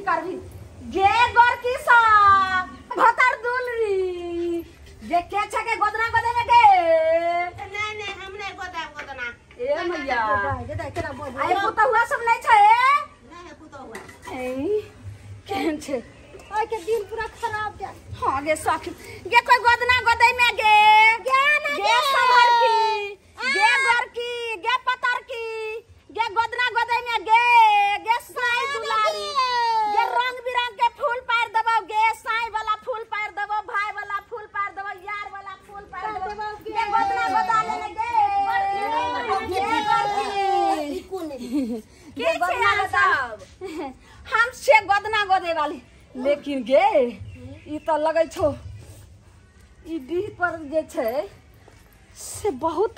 करबी गे गोर की सा भतर दुलरी जे के छ के गोदना गोदे में गे नहीं नहीं हम नहीं गोदना ए मैया दे केना बोल आए पुता हुआ सब नहीं छे नहीं पुता हुआ ए केन छे ओए के दिल पूरा खराब जा हां गे सखी गे कोई गोदना गोदे में गे गे सवर की गे गोर की गे पतर की गे गोदना गोदे में गे साई दुलारी गे रंग बिरंग के फूल पार दबो गे साई वाला फूल पार दबो भाई वाला फूल पार दबो यार वाला फूल पार दबो गे गोदना गोदा ले गे गोदना गोदा हम से गोदना गोदे वाली लेकिन गे ई तो लगे छो ई डीह पर जे छे से बहुत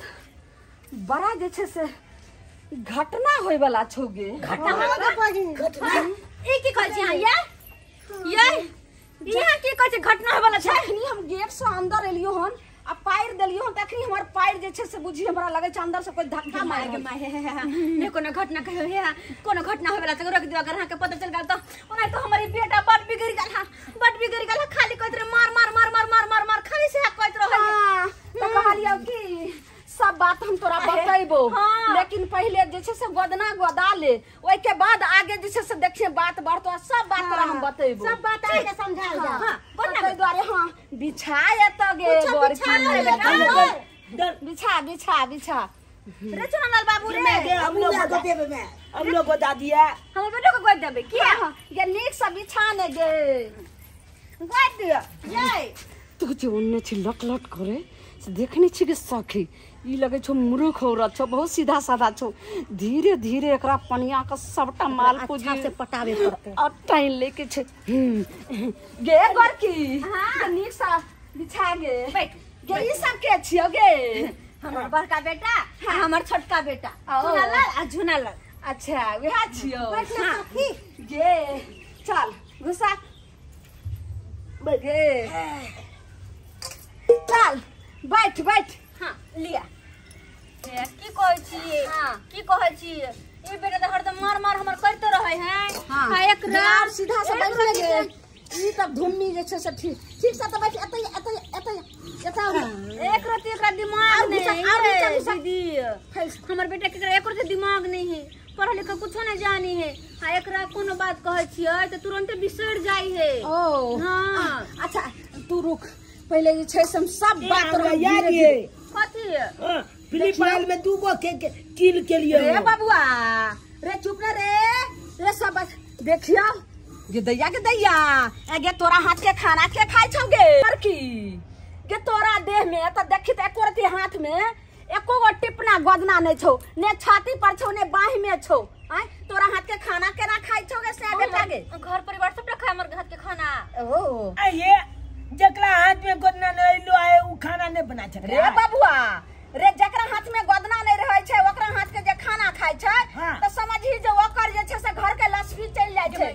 बड़ा जे छे से घटना होय वाला छो गे घटना ई की कहै छी ये यहाँ की कहै छी घटना होय वाला छै अखनी हम गेट से अंदर एलियो हन आ पैर देलियो हन तखनी हमर पैर जे छै से बुझी हमरा लगे छै अंदर से कोई धक्का मार के माहे ने कोनो घटना कहियो हे कोनो घटना होय वाला छै रख दियो अगर हां के पता चल गेल त ओना तो हमर बेटा बड बिगड़ गेल हा बड बिगड़ गेल खाली कहत रे मार मार मार मार मार मार मार खाली से कहत रहे तो कहलियो की सब बात हम तोरा बतैबो लेकिन पहले जे छै से गोदना गोदा ले ओइ के बाद आगे जे छै से देखिए बात बढ़तो सब बात तोरा हम बतैबो सब बात आके समझाल जा गोदना के द्वारे हां बिछाए त गे गोर बिछा बिछा बिछा रे चुनलाल बाबू रे हम लोग को देबे में हम लोग को दा दिया हम बेटो को गोद देबे किया ये नीक से बिछा ने गे गोद दिया ये तू जे ओन्ने छी लट लट करे से देखनी छी के सखी ई लगे छो मूर्ख औरत छो बहुत सीधा साधा छो धीरे धीरे एकरा पनिया का सबटा माल पूजी से पटावे पड़ते और टाइम लेके छे गे गोर की हां नीक सा बिछा गे बैठ गे ई सब के छियो गे हमर बड़का बेटा हमर छोटका बेटा झुनालाल आ झुनालाल अच्छा वहा छियो सखी गे चल घुसा गे चल बैठ बैठ हां लिया की कहै छी की कहै छी ई बेटा त हरदम मार मार हमर करते रहै है हां एक रात सीधा से बैठ गे ई तब धुम्मी जे छै से ठीक से त बैठ एतै एक रात एकरा दिमाग नहीं दीदी हमर बेटा के एक रात दिमाग नहीं है पढ़ लिख कुछ नहीं जानी है हां एकरा कोनो बात कहै छियै त तुरंत बिसर जाई है ओ हां अच्छा तू रुक पहले जे छै से हम सब बात याद है कथी फ्री फायर में दू गो के किल के लिए रे बाबुआ रे चुप ना रे सब देखियो गे दैया एगे तोरा हाथ के खाना के खाइ छौ गे पर की गे तोरा देह में त देखि त एको रति हाथ में एको गो टिपना गोदना नै छौ ने छाती पर छौ ने बाहि में छौ आय तोरा हाथ के खाना केना खाइ छौ गे से बेटा गे घर परिवार सब रखा हमर हाथ के खाना ओ ये जकरा हाथ में गोदना नहीं लो आए उ खाना नहीं बना छे रे बाबुआ रे जकरा हाथ में गोदना नहीं रहै छै ओकरा हाथ के जे खाना खाइ छै त समझी जे ओकर जे छै से घर के लसफी चल जाय छै आ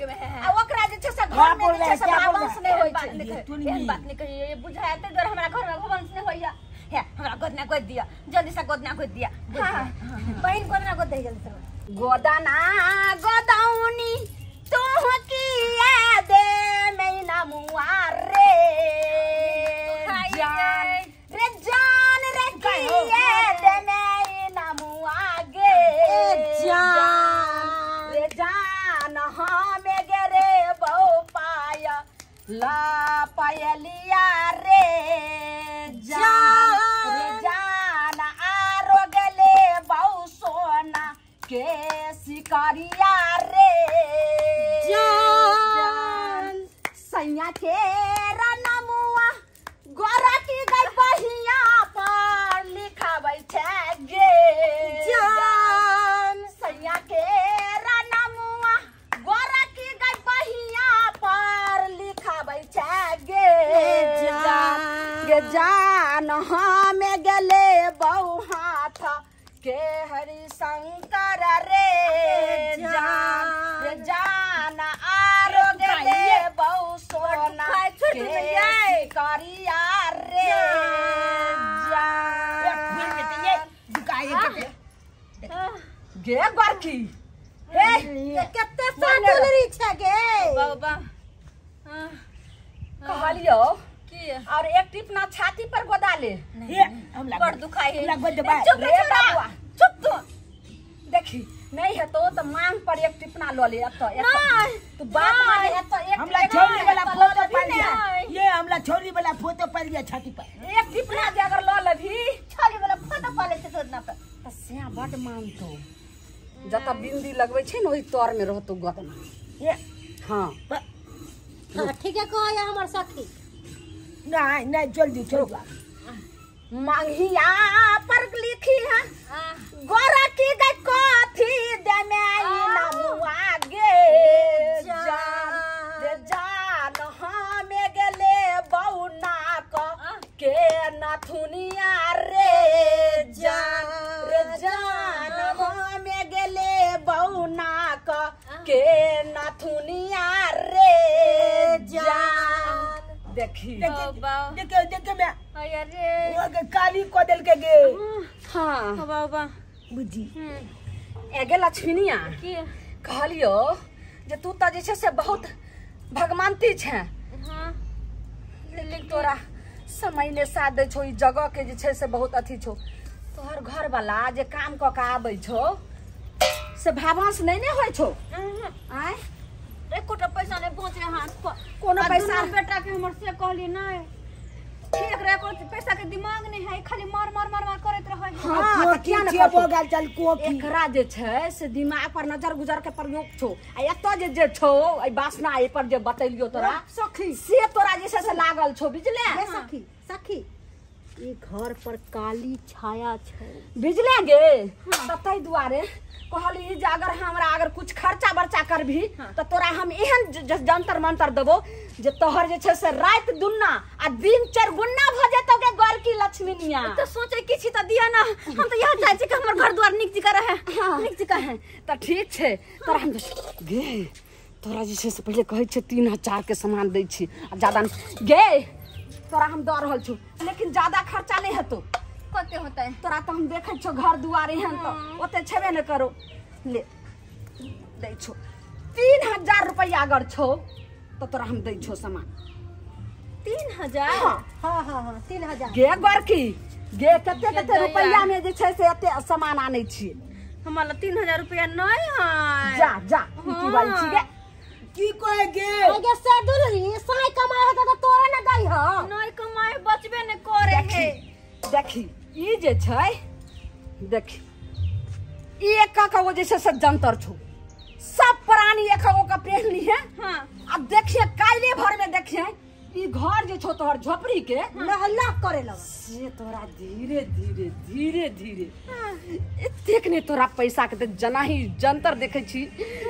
ओकरा जे छै से घर में जे छै से भावंश नहीं होय छै एहन बात नहीं कहिए बुझाय त डर हमरा घर में भवंश नहीं होइया हे हमरा गोदना गोद दिया जल्दी से गोदना गोद दिया बहन गोदना गोद दे जल्दी से गोदना गोदाउनी तू की याद मैना मुआर रे जान रे की याद मैना मुआ गे जान रे जान हमें गे रे बहु पाया ला पायलिया रे जान रे जान आरो गले बहु सोना के शिकारिया रे जान सैया के रनमुआ गोरा की गई बहिया पर लिखाबै छै गे जान सैया के रनमुआ गोरा की गई बहिया पर लिखाबै छै गे जान गे जान हमें गेले बहु हाथ के हरि शंकर रे जान आरो गेले बहु सोना के करिया रे गे बरकी हे केते साटलरी छै गे बा कहलियो की और एक टिपना छाती पर गोदा ले ये हमला बड़ दुखाई है चुप रे बाबुआ चुप तू देखी नहीं है तो मांग पर एक टिपना लो ले तो तू बात माने है तो एक हमला छोरी वाला फोटो पड़ गया ये हमला छोरी वाला फोटो पड़ गया छाती पर एक टिपना जे अगर लो लभी छोरी वाला फोटो पाले से तोड़ना पे त सिया बड मान तो जत बिंदी लगबै छै न ओही तोर में रहतो गतना ये हां ठीक है कह या हमर सखी नहीं नहीं जल्दी चल मांगिया पर लिखी है गोरा की गई कथी दे में नमुआ गे जान हमें गेले बौना के नथुनिया रे जान हमें गेले बौना के नथुनिया रे जान देखी देखे मैं अरे वो काली कोदल के गे हाँ बाबा बुझी एगे लक्ष्मीनिया की कहलियो जे तू त जे छै से बहुत भगवंती छै हां लेकिन तोरा समय ने साथ दे छो ई जगह के जे छै से बहुत अथी छो तोहर घर वाला जे काम क के आबै छो से भावांश नहीं ने होय छो आय एकोटा पैसा नहीं पहुंचे हाथ पर कोनो पैसा बेटा के हमर से कहली नहीं ठीक रे को पैसा के दिमाग नहीं है खाली मार मार मार मार करत रहै हां त किया न छे बोगल चल को की एकरा जे छै से दिमाग पर नजर गुजर के प्रयोग छो आ एतो जे छो ए वासना ए पर जे बतैलियो तोरा सखी से तोरा जे छै से लागल छो बुझले सखी सखी ई घर पर काली छाया छै बुझले गे ततै दुआरे कहली जे अगर हमरा अगर कुछ खर्चा बर्चा करभी तो तोरा हम एहन जंतर मंतर देबो जे तोहर जे छै से रात दुन्ना आ दिन 4 गुन्ना भ जेतौ के घर की लक्ष्मीनिया तो सोचे कि छी त दिया ना हम तो यह चाहे छी कि हमर घर द्वार निक जका रहे निक जका है त ठीक छै तोरा हम गे तोरा जे छै से पहले कहै छै 3000 के सामान दै छी आ ज्यादा गे तोरा हम द रहल छु लेकिन ज्यादा खर्चा नहीं हेतौ कते होता है तोरा तो हम देखे छो घर दुआरे हन तो ओते छेबे न करो ले दे छो 3000 रुपया अगर छो तो तोरा हम दे छो सामान 3000 हां हां हां 3000 गे गरकी गे कते कते रुपया में जे छै से एते सामान आनै छी हमरा 3000 रुपया नहीं है जा जा की बाल छी गे की कहे गे गे से दुलही साई कमाए होता तो तोरे न दई ह नहीं कमाए बचबे न करे है देखी ई जे छै देखी एक का वो जैसे से जंतर छो सब प्राणी एक का पहनली है हां अब देखिए काले भर में देखिए ई घर जे छो तोहर झोपड़ी के लहल्ला करे लगा से तोरा धीरे धीरे धीरे धीरे एतेक ने तोरा पैसा के जना ही जंतर देखे छी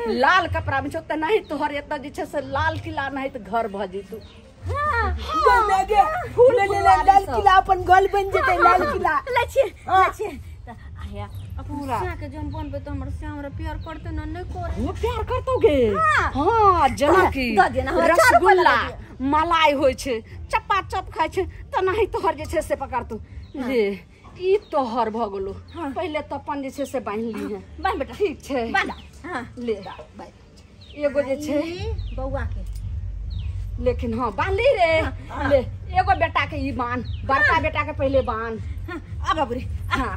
लाल कपड़ा में छो त नहीं तोहर एत जे छै से लाल किला नहीं त घर भ जेतू बोल गे फूल ले लाल किला अपन गोल बन जेते लाल किला लछे आया पूरा के जन बन पे तो हमर से हमरा प्यार करते न नहीं करे वो प्यार करतो गे हां जना की रसगुल्ला मलाई होय छे चप्पा चप खाय छे त नहीं तोहर जे छे से पकड़तू ले ई तोहर भ गेलो पहले तो अपन जे छे से बांध ली है बांध बेटा ठीक छे बांध हां ले एगो जे छे बौआ के लेकिन हाँ बांधी रे ले एगो बेटा के ई बांध बड़का बेटा के पहले बांध आ बाबूरी हां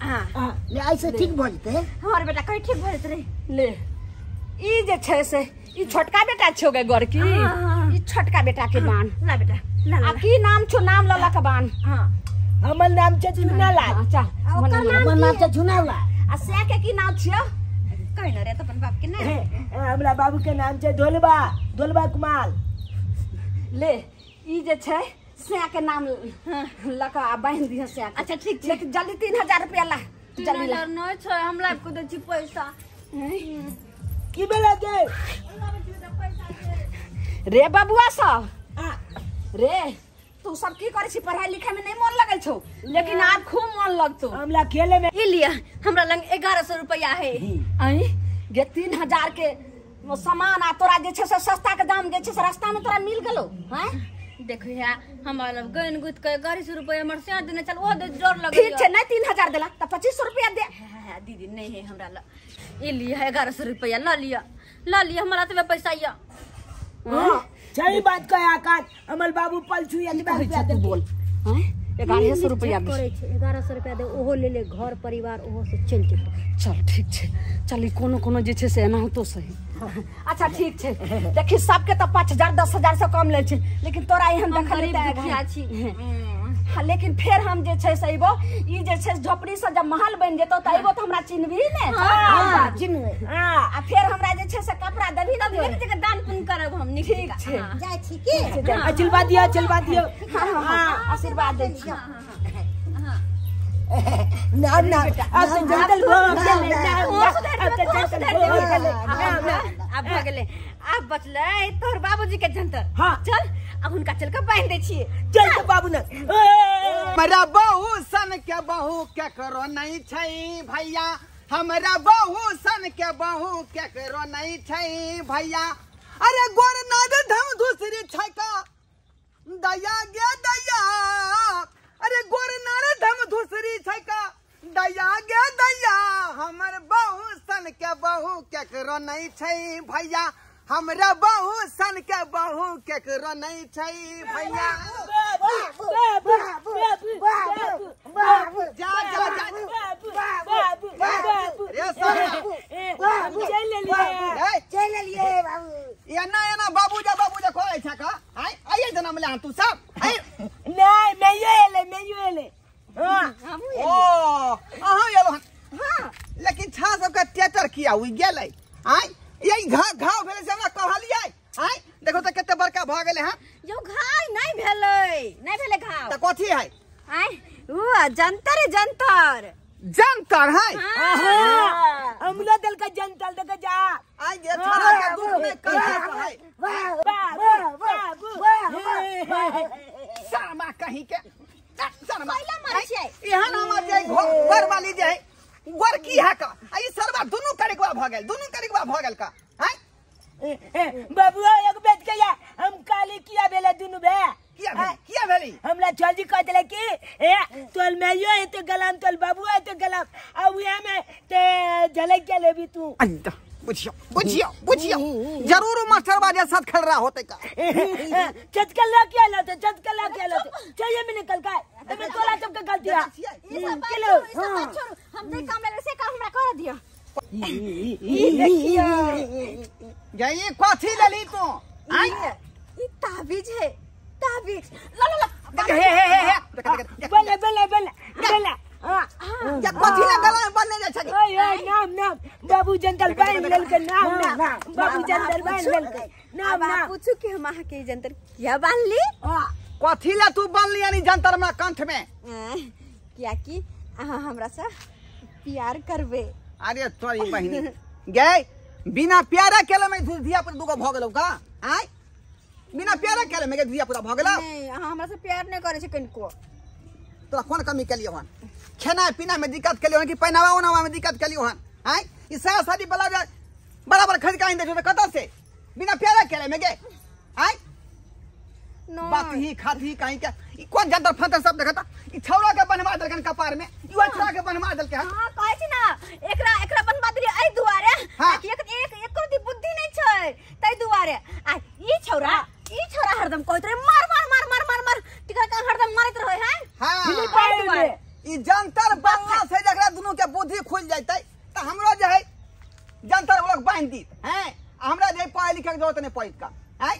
हां ले ऐसे ठीक भ जते हमर बेटा कहीं ठीक भ जते रे ले ई जे छै से ई छोटका बेटा छो गे घर की ई छोटका बेटा के बांध ला बेटा ला आ की नाम छो नाम लला के बांध हां हमर नाम छै झुनाला अच्छा हमर नाम छै झुनाला आ से के की नाम छियो कहीं न रे त अपन बाप के ना हमरा बाबू के नाम छै ढोलबा कुमार ले ई जे छै से के नाम लका बांध दिह से अच्छा ठीक छै लेकिन जल्दी 3000 रुपया ला जल्दी ला नहीं छै हमरा को दे छी पैसा की बेला गे रे बबुआ सब रे तू सब की करे छी पढ़ाई लिखाई में नहीं मन लगल छो लेकिन आज खूब मन लगतो हमरा खेले में ई लिया हमरा लंग 1100 रुपया है आई गे 3000 के वो सामान आ तोरा जे छै से सस्ता के दाम जे छै से रास्ता में तोरा मिल गेलो हैं देखो या हमरा गन गुत के 1100 रुपया हमर से देने चल ओ दे जोर लगे ठीक छै नहीं 3000 देला त 2500 रुपया दे दीदी नहीं है हमरा ल ई लिया 1100 रुपया ल लिया ला लिया हमारा तो पैसा या सही बात कहे आकाश हमर बाबू पलछू या तू बोल 1100 रुपया 1100 रुपया दे ओहो ले ले घर परिवार ओहो से चल जेतौ चल ठीक छे चल कोनो कोनो जे छे से एना तो सही अच्छा ठीक छे देखी सबके तो 5000 10,000 से कम ले छे लेकिन तोरा एहन देखल दुखिया छी हाँ लेकिन फिर हम जे छे से एबो ई जे छे झोपड़ी से जब महल बन जेतो त एबो तो हमरा चिन्हबी ने हां चिन्हबे हां आ फिर हमरा जे छे से कपड़ा देबी तब एक जगह दान पुण्य करब हम ठीक छे जाय छी की चलवा दियो हां आशीर्वाद दे छी ना अब तो जंगल अब भगले अब बचले तोर बाबूजी के जंतर हाँ चल अब उनका चल के बांध दे छिए चल तो बाबू ना हमरा बहू सन के बहू के करो नहीं छै भैया हमरा बहू सन के बहू के करो नहीं छै भैया अरे गोर नाद धम दूसरी छै का दया गे दया अरे गोर नाद धम दूसरी छै का दया गे दया हमर बहू सन के बहू के करो नहीं छै भैया हमरा बहू सन के बहू केकरो नहीं छै भैया जा जा जा रे चल लिए बाबू एना बाबू जा कहै छै का आइए जन्म ले तू सब नहीं मैं यो एले ओ अहाँ एलो हां लेकिन छा सब का थिएटर किया हुई गेलै आइ यही घाव भेले से हमरा कहलियै आइ देखो त कते बड़का भ गेले हैं यो घाव नहीं भेले घाव त कथि है आइ ओ जंतर जंतर है हमला दल का जंतर देख जा आई जे छाड़ा के दुख में कहे है बाबू शर्मा कहीं के शर्मा पहला मर छै यहाँ ना मर जाए घर वाली जे है गोर की है का आई सरवा दोनों करेकवा भ गेल का हैं बाबू एक बेट के या हम काली किया बेले दुनु बे किया भेली हमला जल्दी कह देले कि तोल में यो है तो गलाम तोल बाबू है तो गलाम आ उया में ते झलक के लेबी तू बुझियो जरूर मास्टर बाजे साथ खेल रहा होते का चटकला क्या लाते चाहिए मैंने कल का तब तोला सब का गलती है चलो हम नहीं काम ले से काम हमरा कर दियो ये कथि लेली तू आई ई ताबीज है ताबीज ला हे बल्ले या कथि ले गला में बनने जाय छै ओए नाम बाबू जंतर बांध लेल के नाम बाबू जंतर बांध लेल के नाम पूछू कि हम आहा के जंतर क्या बांध ली कथि ले तू बनली यानी जंतर में कंठ में क्या कि आहा हमरा से प्यार करबे अरे तोरी बहिनी गए बिना प्यारा केले में धिया पुता दुगो भ गेलौ का आय बिना प्यारा केले में धिया पुता भ गेलौ नहीं आहा हमरा से प्यार नहीं करे छै कनको तोरा कोन कमी केलियो हन खाना पीना में दिक्कत केलियो हन कि पहनावा उनावा में दिक्कत केलियो हन आय ई सारा शादी वाला बराबर खरीद के आइन दे छ कत से बिना प्यारा केले में गे आय बात ही खाती कहीं के ई कोन जंतर फंतर सब देखता ई छौरा के बनवा देलकन कपार में ई छौरा के बनवा देलके हां कहै छी ना एकरा बनवा देली एई दुआरे ताकि एक कोती बुद्धि नहीं छै तै दुआरे आ ई छौरा हरदम कहत रे मार तिकरा का हरदम मारत रहे है हां ई जंतर बनला से जकरा दुनु के बुद्धि खुल जैतै त हमरो जे है जंतर लोग बांध दी हैं हमरा जे पढ़े लिखे के जरूरत नहीं पड़त का हैं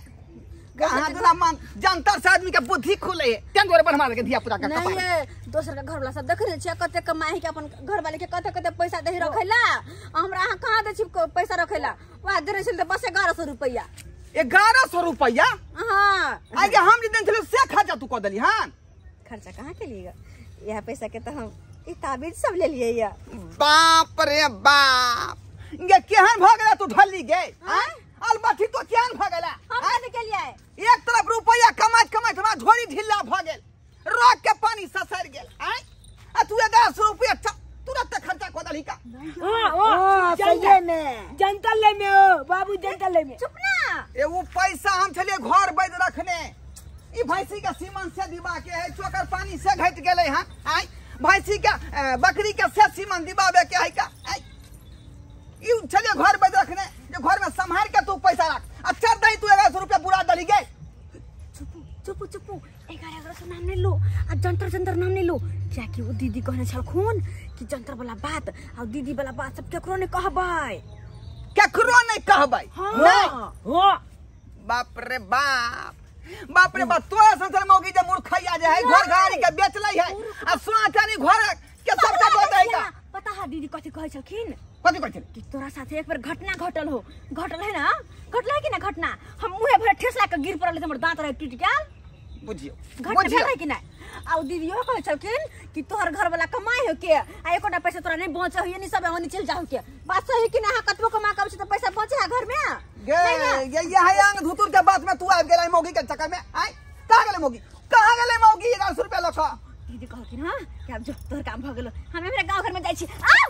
कहां दुना मान जंतर से आदमी के बुद्धि खुले है तें द्वारा बनवा के धिया पुता का कपार नहीं ये दोसर के घर वाला सब देख रहे छियै कते कमाई के अपन घर वाले के कते पैसा दे रखेला हमरा अहाँ कहां दे छी पैसा रखेला वा दे छै त बस 1100 रुपया 1100 रुपया हां आगे हम जे दिन छले से खर्चा तू क देली हन खर्चा कहां के लिए यह पैसा के तो हम ई ताबीज सब ले लिए या बाप रे बाप ये केहन भ गेला तू ढली गे हैं अलबठी तो केहन भ गेला हम काहे के लिए एक तरफ रुपया कमाइत हमरा झोरी ढिल्ला भ गेल रोक के पानी ससर गेल हैं आ तू 1100 रुपया तुरंत खर्चा क देली का सही में जंतर ले में बाबू जंतर ले में चुप ना ए वो पैसा हम छलिए घर बैद रखने ई भैंसी के सीमन से दिबा के है चोकर पानी से घट गेले हैं आई भैंसी के बकरी के से सीमन दिबावे के है का ई छलिए घर बैद रखने जे घर में संभाल के तू पैसा रख। अच्छा नहीं तू 1100 रुपया बुरा दली गए। चुप 1100 नाम नहीं लो आ जंतर नाम नहीं लो। क्या कि वो दीदी कहने छलखुन कि जंतर वाला बात और दीदी वाला बात सब केकरो ने कहबै। केकरो नहीं कहबै। हां बाप रे बाप तोरा संसार मौगी जे मूर्खैया जे है घर गाड़ी के बेच लै है आ सोना चांदी घर के सबटा दे दे का। पता है दीदी कथि कहै छलखिन कथि कहै छल कि तोरा साथे एक बार घटना घटल है ना कि ना घटना हम मुंहे भरे ठेसला के गिर पड़ल हमर दांत रहे टूट गेल। बुझियो घटना है कि ना। आ दीदियो कहै छलखिन कि तोहर घर वाला कमाई हो के आ एकोटा पैसा तोरा नहीं बचे होय नहीं सब ओनी चल जाओ के। बात सही कि ना कतबो कमा के तो पैसा बचे है घर में गे ये है अंग धुतुर के बात में तू आ गेलै मौगी के चक्कर में। आई कहां गेलै मौगी 1100 रुपया लखा। दीदी कहलखिन हां कि अब जो तोहर काम भ गेलो हम हमरा गांव घर में जाई छी। आओ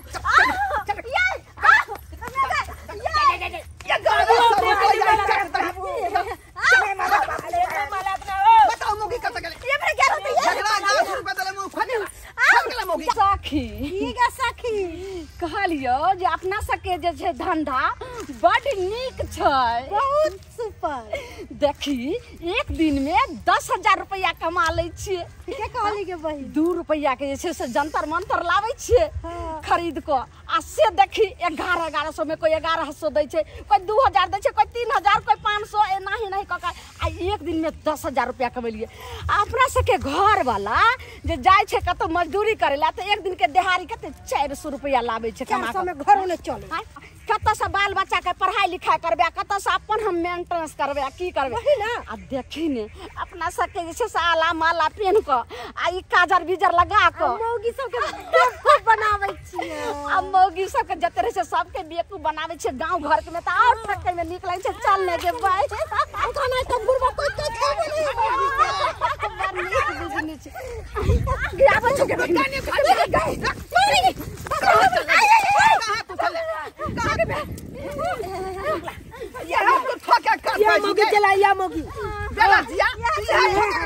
ये बताओ मौगी कत गेलै ये मेरे क्या होते है 1100 रुपया दले मुंह फटे गेलै मौगी। सखी ठीक है सखी कहलियो जे अपना सके जे छै धंधा बड नीक छै बहुत सुपर। देखी एक दिन में 10,000 रुपया कमा ले छिए। के कहली के बहिन 2 रुपया के जे छै से जंतर मंतर लाबै छिए खरीद को आ से देखी 1100 में कोई 1100 दै छै कोई 2000 दै छै कोई 3000 कोई 500 एना ही नहीं कका आ एक दिन में 10,000 रुपया कमेलिए। अपना सके घर वाला जे जाय छै कतो मजदूरी करेला तो एक दिन के दिहाड़ी कते 400 रुपया लाबै छै कमा के घरों ने चले। कत से बाल बच्चा के पढ़ाई लिखाई करबे कत से अपन हम मेंटेनेंस करबे की करबे ना। आ देखी ने अपना सके जे छै साला माला पेन को आ ई काजर बीजर लगा को मौगी सब के बेवकूफ बनाबै छिए। आ मौगी सब के जते रहे छै सब के बेवकूफ बनाबै छै गांव घर के में त और ठकै में निकलै छै चलने के भाई खाना के बुरबा कोई के खेबे नहीं बिजनेस गिराबै छै के काने खाली गई कहां तू चले कहां के ये हम तो ठका काट या मौगी चला या मौगी चला जिया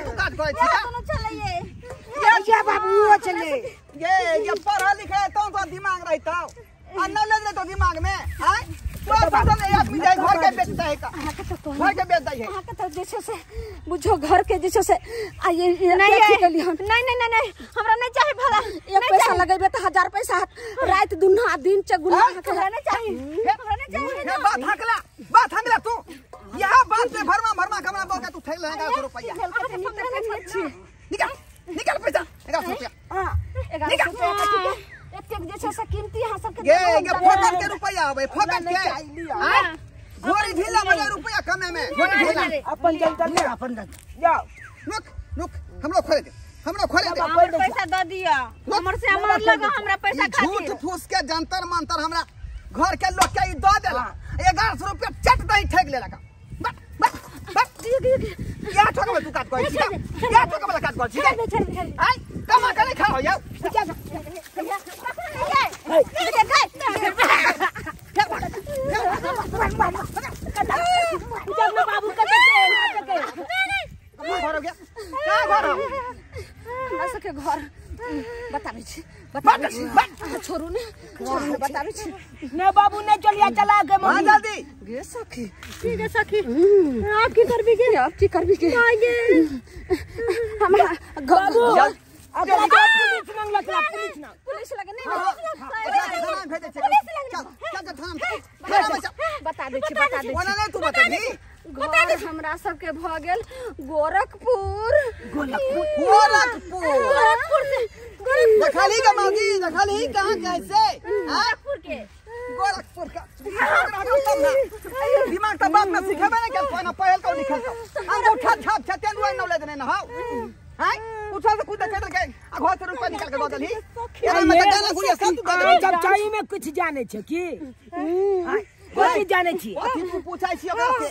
तू काट गई छी दोनों चले ये बाबू वो चले ये पढ़ा लिखा तो दिमाग रहता और नॉलेज रहता दिमाग में हां तो पता नहीं आदमी जाए घर के बेचता है का घर के बेचता है हां तो जैसे से बुझो घर के जैसे से आ ये नहीं हमरा नहीं चाहिए भला एक पैसा लगेबे तो 1000 पैसा रात दुन्हा दिन चगुना हमरा नहीं चाहिए बात हंगला तू यहां बात में भरमा कमरा बोल के तू ठेल लेगा 100 रुपया निकाल पैसा 100 रुपया हां 100 रुपया एक जैसे से कीमती है सबके ये फोकट के रुपया होबे फोकट के हां घोड़ी ढीला वाला रुपया कमे में घोड़ी ढीला अपन जल्दी अपन जाओ रुक हम लोग खोले हमर पैसा द दिया हमर से हमर लगा हमरा पैसा खातिर झूठ फूस के जंतर मंतर हमरा घर के लोग के द देला 1100 रुपया चट दही ठेक लेला का बस या ठोक में तू काट कोई या ठोक में काट कोई आई कमा के नहीं खाओ यार बाबू कते घर हो गया क्या घर हो हमरा सके घर बताबै छी छोरू ने बताबै छी ने बाबू ने चलिया चला के हां जल्दी गे सखी ठीक है सखी आप की करबी के आगे हमरा बाबू अब पुलिस लगे नहीं बता दे ओना नहीं तू बता दी घर हमरा सबके भ गेल गोरखपुर खाली का मौगी खाली कहां कैसे गोरखपुर के गोरखपुर का दिमाग तो बाप में सिखाबे ना क्या कोना पहल को निकलता हम उठा छाप छतेन रोई नॉलेज नहीं ना हां हां उठा से कूद के के आ घर से रुपया निकाल के दो दली एरा में तो गाना गुड़िया सब अरे जब चाई में कुछ जाने छे की हां कोई जाने छी अथी तू पूछाई छी ओकरा से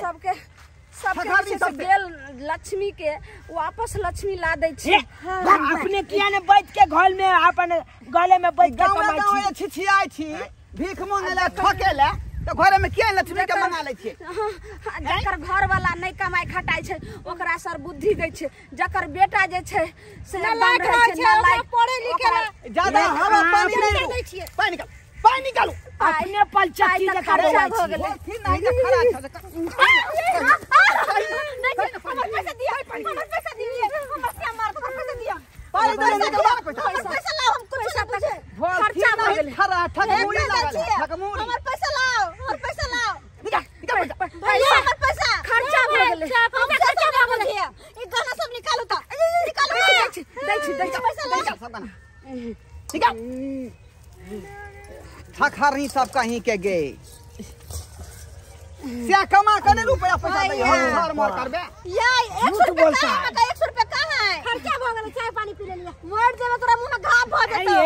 सबके गेल लक्ष्मी के वापस लक्ष्मी ला दै छी अपने किया ने बैठ के घर में अपन गले में बैठ के कमाई छी गांव छिछियाई छी भीख मांगेला ठकेला तो घर में के लक्ष्मी के मंगा लै छी जकर घर वाला नहीं कमाई खटाई छै ओकरा सर बुद्धि दै छै जकर बेटा जे छै से लायक रहै छै ना लायक पढ़े लिखे ज्यादा हवा पानी नहीं पानी निकाल पानी निकालो अपने पल चक्की चाय जका तो खर्चा बोलै हो छी गेलै। फिर नहीं तो खड़ा हमर पैसा दिया हमर पैसा दिया हमर क्या मार हमर पैसा दिया पानी दे दे पैसा लाओ हम कुछ ना पूछे खर्चा हो गेलै खरा ठकमुड़ी लागल ठकमुड़ी हमर पैसा लाओ निकाल पैसा भैया हमर पैसा खर्चा हो गेलै हम खर्चा हो गेलै ई गाना सब निकालू त निकालू दै छी पैसा ला सब गाना ठीक है ठकहरी सब कहीं के गए क्या कमा कर रुपया पैसा दे घर मोर करबे याय 100 रुपया कहां है 100 रुपया कहां है खर्चा हो गेलै चाय पानी पी लेलिया मर जेबे तोरा मुंह में घाव भ जेतौ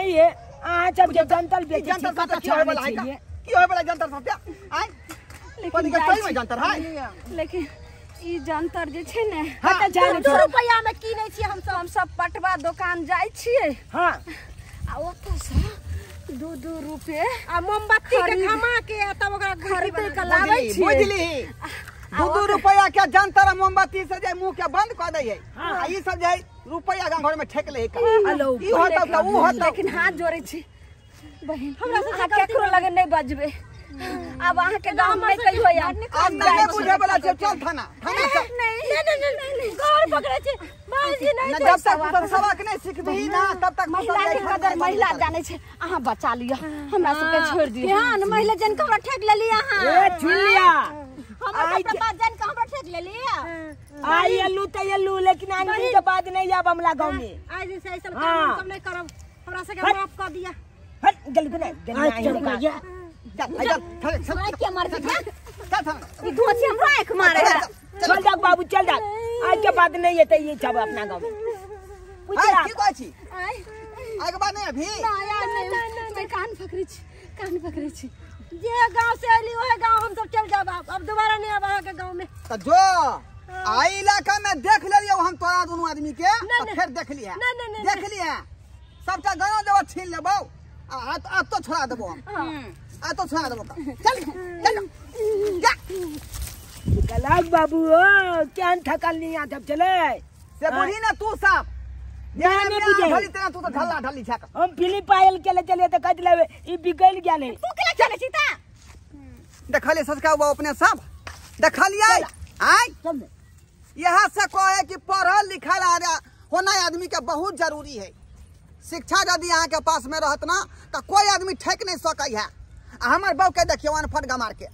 आइए आ जब जनतल बेचे जनता जनता सब छोड़ वाला है की होय वाला जनता सब आई पति के सही में जनता है लेकिन ई जंतर जे छै ने हां त जाने 2 रुपया में कीनै छी हम सब पटवा दुकान जाय छियै हां आ ओतऽ से 2 रुपए आ मोमबत्ती के खमा के तब ओकरा खरीदे के लाबै छी बुझली 2 रुपया के जनता मोमबत्ती से जे मुंह के बंद कर दै है आ ई सब जे रुपया गांव घर में ठेक ले हेलो ई होता त ऊ होता लेकिन हाथ जोड़े छी बहन हमरा से केकरो लगे नहीं बजबे अब अहाँ के गांव में कहियो यार अब नहीं बुझे वाला छै चल थाना नहीं घर पकड़े छी बाजी नहीं न जब तक तू सबक नहीं सीखबही ना तब तक महिला के अगर महिला जाने छै अहाँ बचा लिया हमरा सबके छोड़ दियो ध्यान महिला जन के हमरा ठेक लेली अहाँ ए चुलिया हमरा सबके बात जन के हमरा ठेक लेली आई एलू त एलू लेकिन आनी के बाद नहीं आब हमला गांव में आज से ऐसा काम सब नहीं करब हमरा से के माफ कर दिया हट जल्दी ने जल्दी आई हमरा क्या मार के चल ई धोची हमरा एक मारे चल जा बाबू चल जा आज के बाद नहीं है ये सब अपना गांव में आई की कहै छी आई आगे बात नहीं अभी नहीं कान पकड़े छी जे गांव से आली ओहे गांव हम सब चल जाब अब दोबारा नहीं आब अहाँ के गांव में तो जो आई इलाका में देख लियो हम तोरा दोनों आदमी के तो फिर देख लिया देख लिया सबका गाना देबो छीन लेबो आ तो छोड़ा देबो हम आ तो छोड़ा देबो चल चल जा गलाग बाबू ओ क्या थकल नहीं आता चले से बोली ना तू सब जाने बुझे ढली तेरा तू तो ढल्ला ढली छक हम फिलिपाइल के ले चले तो कद लेवे ई बिगल गया नहीं तू केला चले छी ता देखले ससका वो अपने सब देखलिए आई चल यहाँ से कहे कि पढ़ल लिखल होना आदमी के बहुत जरूरी है शिक्षा यदि यहाँ के पास में रहत ना तो कोई आदमी ठेक नहीं सकै है हमार बहू के देखियो अनफट गमार के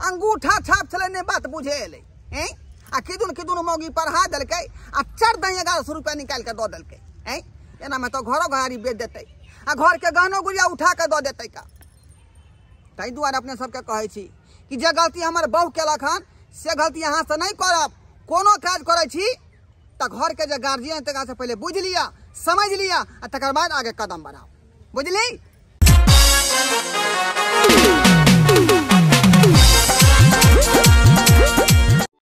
अंगूठा छाप चले ने बात बुझे एले हैं आ किदुन मौगी पढ़ा देलकै आ 1100 रुपया निकाल के दो देलकै हैं एना में तो घरो घारी बेच देते आ घर के गहनो गुड़िया उठा के दो देते का ताहि दुआरे अपने सबके कहै छी कि जे गलती हमर बहू केलक हन से गलती यहाँ से नहीं करब कोनो काज करे छी तो घर के जो गार्जियन तक से पहले बुझ लिया समझ लिया आ तकर बाद आगे कदम बढ़ाओ बुझली।